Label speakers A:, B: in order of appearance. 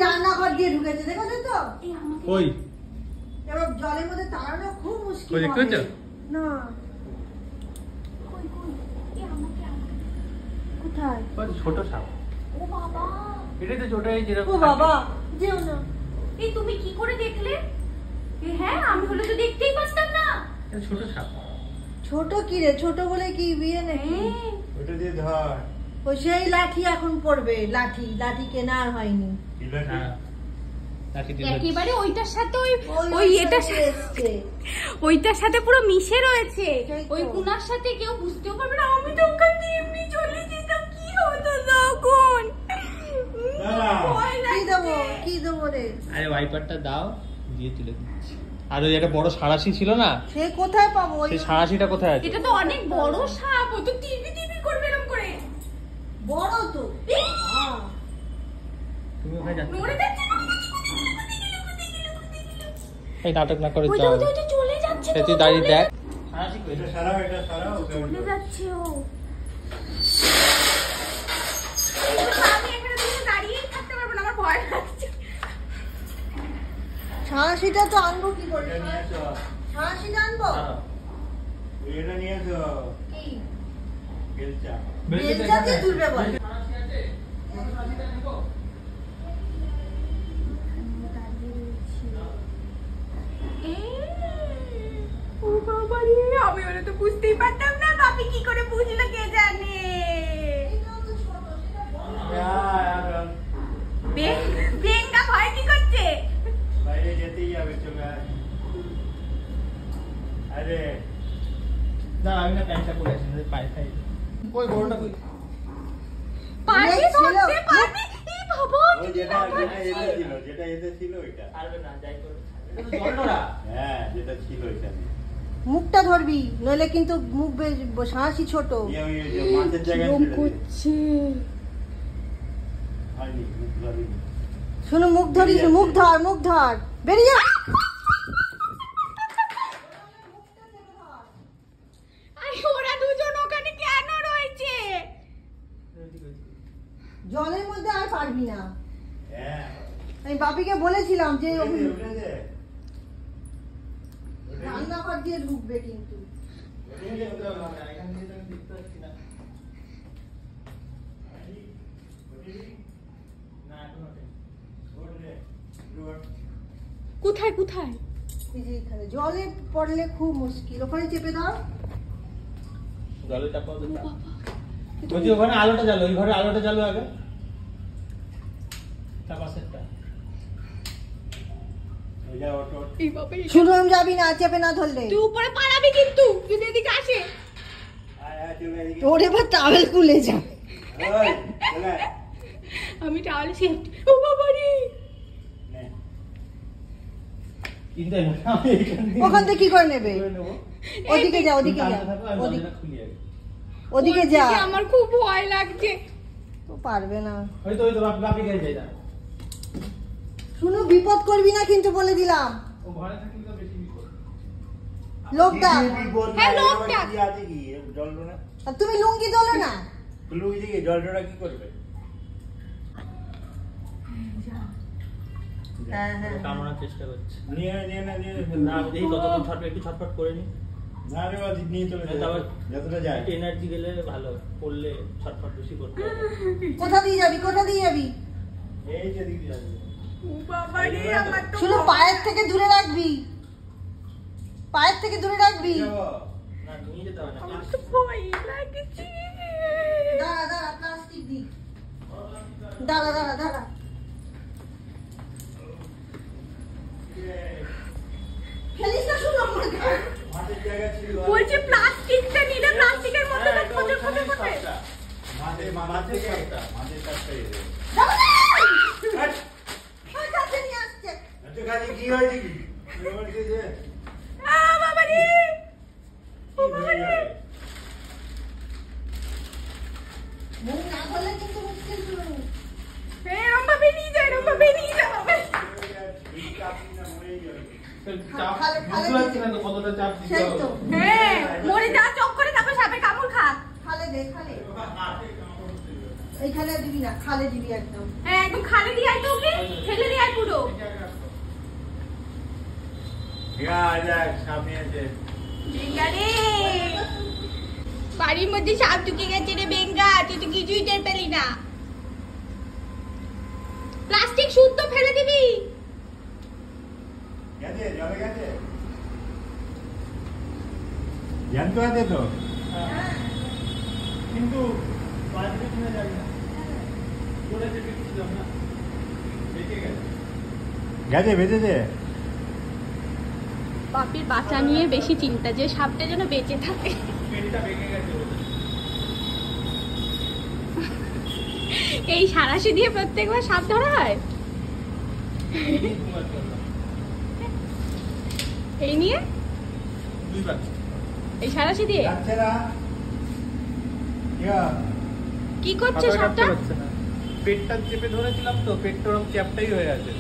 A: রান্নাঘর দিয়ে ঢুকেছে, দেখেছো তো?
B: ওই
A: এবার জলের মধ্যে তাড়ানো খুব মুশকিল।
B: ওই দেখতে পাচ্ছ?
A: না কোথায়?
B: ওই ছোট সাপ।
C: ও বাবা,
B: এটাই তো ছোট, এই যেরকম।
A: ও বাবা, যেও না।
C: এই তুমি কি করে দেখলে? হ্যাঁ, আমি হলে তো দেখতেই পারতাম না।
B: এটা ছোট সাপ।
A: ছোট কি রে? ছোট বলে কি বিয়ে নাকি?
D: ওটা দিয়ে ধর।
A: ওই সেই লাঠি এখন পড়বে, লাঠি লাঠি কেনা আর হয়নি।
B: হ্যাঁ,
C: একেবারে ওইটার সাথে ওই এটার সাথে ওইটার সাথে পুরো মিশে রয়েছে। ওই কুনার সাথে কেউ বুঝতেও পারবে না। আমি তো ওখান দিয়ে এমনি চলে যেতাম, কি হতো তখন?
A: কি দেবো রে?
B: আরে ওয়াইপারটা দাও, দিয়ে তুলে দিচ্ছি। আর ওই একটা বড় সাঁড়াশি ছিল না,
A: সে কোথায় পাবো?
B: সেই সাঁড়াশিটা কোথায় আছে?
C: এটা তো অনেক বড় সাপ, ও তো টিভি করবে এরকম করে।
A: বড় তো।
B: তুমি ওখানে যাচ্ছ?
C: নড়ে যাচ্ছে,
B: এই নাটক না করে
C: ওই
B: যাও।
C: তো চলে যাচ্ছে।
B: তুই দাঁড়িয়ে দেখ।
D: এটা সারাও, এটা সারাও।
C: চলে যাচ্ছে ও। আমি এখানে দাঁড়িয়েই থাকতে পারবো না, আমার ভয় লাগছে।
A: সাঁড়াশিটা তো আনবো কি করে?
D: এটা নিয়ে এসো।
A: সাঁড়াশিটা আনবো?
D: এটা নিয়ে এসো।
A: কি?
D: বেলচা।
A: বেলচা দিয়ে তুলবে বল।
C: ও বাবা রে, আমি ওরা তো বুঝতেই পারতাম না। বাপি কি করে বুঝলো কে জানে? বেঙ্গা ভয় কি করছে?
D: বাইরে যেতেই যাবে, চলে আয়। আরে
B: না, আমি না প্যান্টটা পরে আছি, পায়ে খাই। কই বড়টা কই?
C: পারবি ধরতে পারবি? এই বাবা,
D: ওই যেটা এতে ছিল ওইটা।
B: পারবে না, যাই করবে। এটা তো জলডোরা।
D: হ্যাঁ, যেটা ছিল এখানে।
A: মুখটা ধরবি, নইলে কিন্তু মুখ সাঁড়াশি ছোট।
D: ওই যে মাছের জায়গায় ছিল। হয়নি, মুখ ধরিনি।
A: শুনো, মুখ ধরিস, মুখ ধর, মুখ ধর, বেরিয়ে যা।
C: আরে ওরা দুজন ওখানে কেন রয়েছে?
A: জলের মধ্যে আর পারবি না।
D: হ্যাঁ,
A: আমি বাপিকে বলেছিলাম যে
D: উঠেছে।
A: রান্নাঘর দিয়ে ঢুকবে কিন্তু।
C: কোথায় কোথায়?
A: এই যে এখানে জলে পড়লে খুব মুশকিল, ওখানে চেপে দাও।
B: জলে চাপাও তো। বলছি ওখানে আলোটা জ্বালো, ওই ঘরে আলোটা জ্বালো আগে। চাপাসেরটা।
C: এই বাবা,
A: শুনুন, যাবি না চেপে না ধরলে।
C: তুই উপরে পালাবি কিন্তু যদি এদিকে আসে।
A: তোর এবার টাওয়েল খুলে যা।
C: আমি তাহলে সেফটি। ও বাবা রে,
A: ওখান থেকে কি করে নেবে? ওদিকে যা, ওদিকে যা, ওদিকে যা।
C: আমার খুব ভয় লাগছে।
A: তো পারবে না।
B: হয়তো ওই তো বাপি গিয়ে যাই না।
A: শুনো, বিপদ করবি না কিন্তু, বলে দিলাম।
B: ও ঘরে থাকলে তো বেশি বিপদ।
A: লোকটা
C: হ্যাঁ, লোকটা
D: কি আছে কি জলডোরা?
A: আর তুমি লুঙ্গি তোলো না।
D: লুঙ্গি দিয়ে জলডোরা কি করবে?
A: হ্যাঁ হ্যাঁ,
B: কামড়ানোর চেষ্টা করছে।
D: নিয়ে না
B: দেখি কতক্ষণ ছটফট, একটু ছটফট করে নি।
D: না রে বাবা, নিয়ে চলে যাবে যতটা যায়।
B: এনার্জি গেলে ভালো, পড়লে ছটফট বেশি করতে হবে।
A: কোথা দিয়ে যাবি, কোথা দিয়ে যাবি?
D: এই যে দিকে যাবে।
C: ও বাবা রে, আমার তো
A: শুনো, পায়ের থেকে দূরে রাখবি, পায়ের থেকে দূরে রাখবি।
B: না, নিয়ে যেতে হবে না।
C: আমার তো ভয় লাগছে।
A: দাঁড়া দাঁড়া, প্লাস্টিক দি, দাঁড়া দাঁড়া দাঁড়া। ফেলিস না, শুনো,
D: মাছের জায়গা ছিল।
C: বলছে প্লাস্টিকটা নিলে প্লাস্টিকের মধ্যে তো খোঁজে খোঁজে খোঁজে।
D: মাছের কাজটা এসে।
A: ওই কাছে নিয়ে আসছে।
D: আচ্ছা, কাজে কি হয়েছে কি? বলছে যে
C: বাবা রে, ও বাবা রে,
A: মুখ না ধরলে কিন্তু মুশকিল শুরু।
C: এরম ভাবে নিয়ে যায়, এরম ভাবে নিয়ে যাও।
B: কতটা চাপ দিতে
A: সেই
B: হবে।
A: তো,
C: হ্যাঁ, মরে যা চোখ করে, তারপর সাপে কামড় খা।
A: খালে দে, খালে। এইখানে দিবি না, খালে দিবি একদম।
C: হ্যাঁ, একদম খালে দিয়ে আয় তো ওকে, ঠেলে
D: সামনে আছে।
C: বেঙ্গা রে, বাড়ির মধ্যে সাপ ঢুকে গেছে রে বেঙ্গা, তুই তো কিছুই টের পেলি না। প্লাস্টিক শুদ্ধ ফেলে দিবি।
D: গেছে, জলে গেছে। জ্যান্ত আছে তো?
B: কিন্তু বাড়িতে কিনে যাই না করে চেপে দিয়েছিলাম না, বেঁচে গেছে।
D: গেছে, বেঁচেছে।
C: বাপির বাঁচা নিয়ে বেশি চিন্তা, যে সাপটা যেন বেঁচে থাকে।
B: পেটটা ভেঙে গেছে ওদের।
C: এই সাঁড়াশি দিয়ে প্রত্যেকবার সাপ ধরা হয়?
B: এই দুবার করলাম।
C: এই নিয়ে,
B: দুইবার।
C: এই সাঁড়াশি দিয়ে
D: যাচ্ছে না। ইয়া,
C: কি করছে
B: সাঁতার কাটতে
C: সাপটা?
B: পারছে না। পেটটা চেপে ধরেছিলাম তো, পেটটা ওরকম চ্যাপটাই হয়ে আছে।